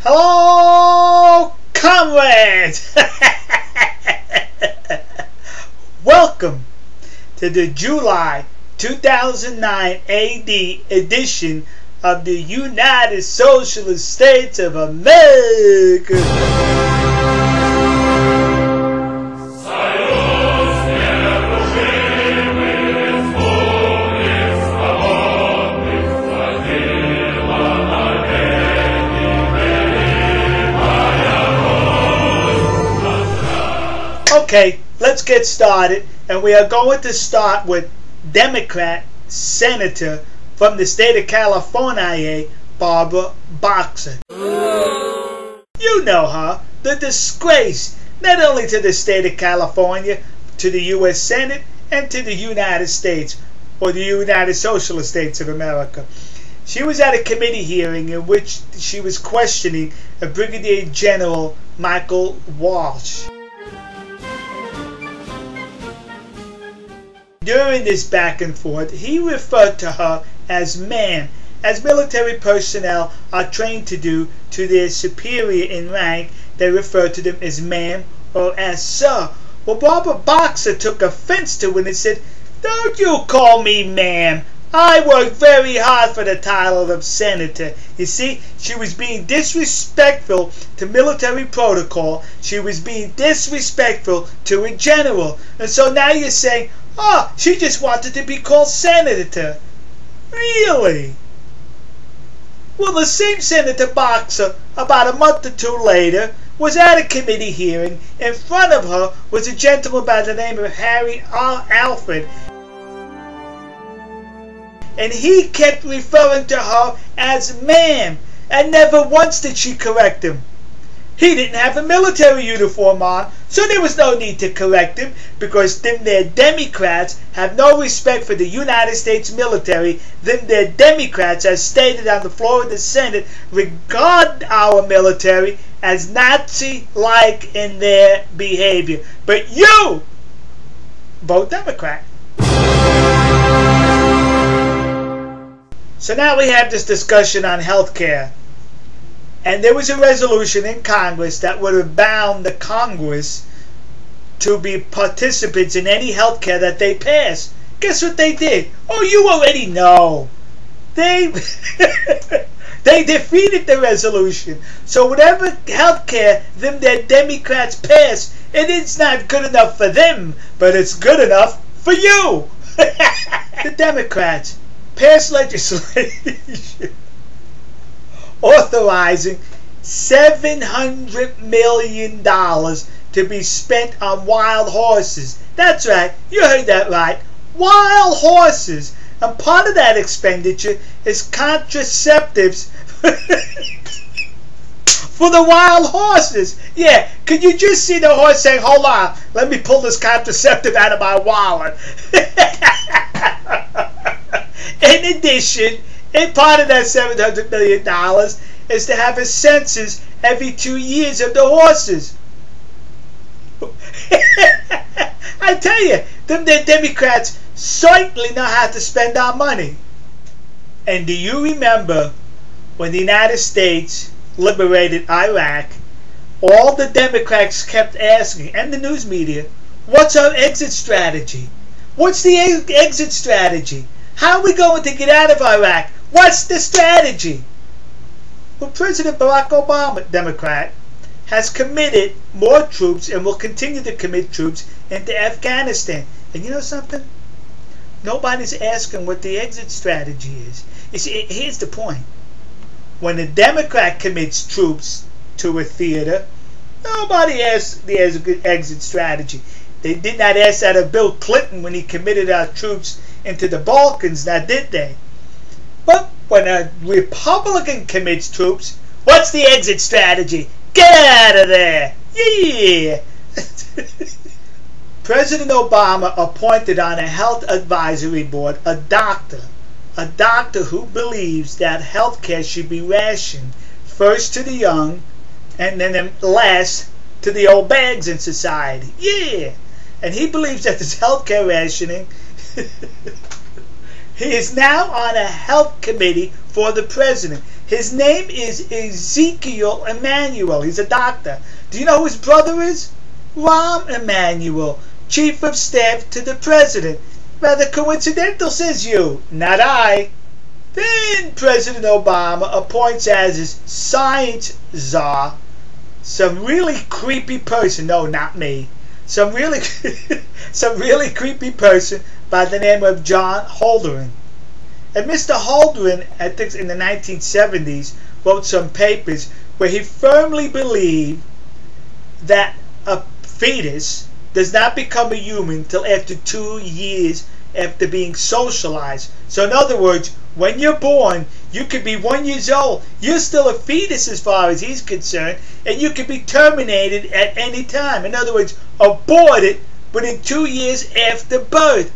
Hello, comrades! Welcome to the July 2009 AD edition of the United Socialist States of America. Okay, let's get started, and we are going to start with Democrat Senator from the state of California, Barber Boxer. You know her, the disgrace, not only to the state of California, to the U.S. Senate, and to the United States, or the United Socialist States of America. She was at a committee hearing in which she was questioning a Brigadier General Michael Walsh. During this back and forth, he referred to her as ma'am, as military personnel are trained to do to their superior in rank. They refer to them as ma'am or as sir. Well, Barber Boxer took offense to it and said, "Don't you call me ma'am. I worked very hard for the title of senator." You see, she was being disrespectful to military protocol. She was being disrespectful to a general. And so now you're saying, oh, she just wanted to be called senator. Really? Well, the same Senator Boxer, about a month or two later, was at a committee hearing. In front of her was a gentleman by the name of Alford. And he kept referring to her as ma'am, and never once did she correct him. He didn't have a military uniform on, so there was no need to correct him, because them there Democrats have no respect for the United States military. Them there Democrats, as stated on the floor of the Senate, regard our military as Nazi-like in their behavior. But you vote Democrat. So now we have this discussion on health care. And there was a resolution in Congress that would have bound the Congress to be participants in any health care that they pass. Guess what they did? Oh, you already know. They they defeated the resolution. So whatever health care them their Democrats pass, it is not good enough for them, but it's good enough for you. The Democrats passed legislation authorizing $700 million to be spent on wild horses. That's right, you heard that right. Wild horses. And part of that expenditure is contraceptives for the wild horses. Yeah, could you just see the horse saying, "Hold on, let me pull this contraceptive out of my wallet." In addition, and part of that $700 million is to have a census every 2 years of the horses. I tell you, them Democrats certainly know how to spend our money. And do you remember when the United States liberated Iraq, all the Democrats kept asking, and the news media, what's our exit strategy? What's the exit strategy? How are we going to get out of Iraq? What's the strategy? Well, President Barack Obama, Democrat, has committed more troops and will continue to commit troops into Afghanistan. And you know something? Nobody's asking what the exit strategy is. You see, here's the point. When a Democrat commits troops to a theater, nobody asks the exit strategy. They did not ask that of Bill Clinton when he committed our troops into the Balkans, now did they? But when a Republican commits troops, what's the exit strategy? Get out of there! Yeah! President Obama appointed on a health advisory board a doctor who believes that health care should be rationed first to the young and then last to the old bags in society. Yeah! And he believes that this health care rationing He is now on a health committee for the president. His name is Ezekiel Emanuel. He's a doctor. Do you know who his brother is? Rahm Emanuel, chief of staff to the president. Rather coincidental, says you. Not I. Then President Obama appoints as his science czar some really creepy person. No, not me. Some really creepy person by the name of John Holdren. And Mr. Holdren, I think in the 1970s, wrote some papers where he firmly believed that a fetus does not become a human till after 2 years after being socialized. So in other words, when you're born, you could be 1 year old. You're still a fetus as far as he's concerned, and you could be terminated at any time. In other words, aborted within 2 years after birth.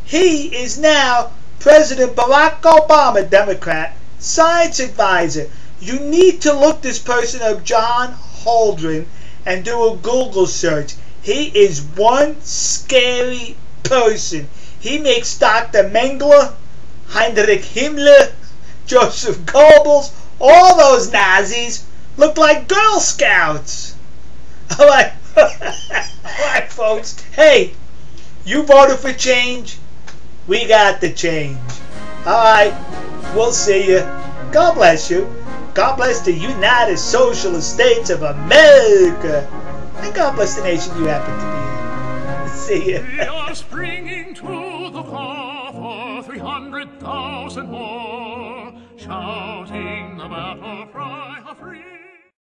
He is now President Barack Obama, Democrat, science advisor. You need to look this person up, John Holdren, and do a Google search. He is one scary person. He makes Dr. Mengele, Heinrich Himmler, Joseph Goebbels, all those Nazis look like Girl Scouts. All right, all right, folks. Hey, you voted for change. We got the change. All right, we'll see you. God bless you. God bless the United Socialist States of America. And God bless the nation you happen to be in. See you. We are springing to the thar for 300,000 more, shouting the battle cry of freedom.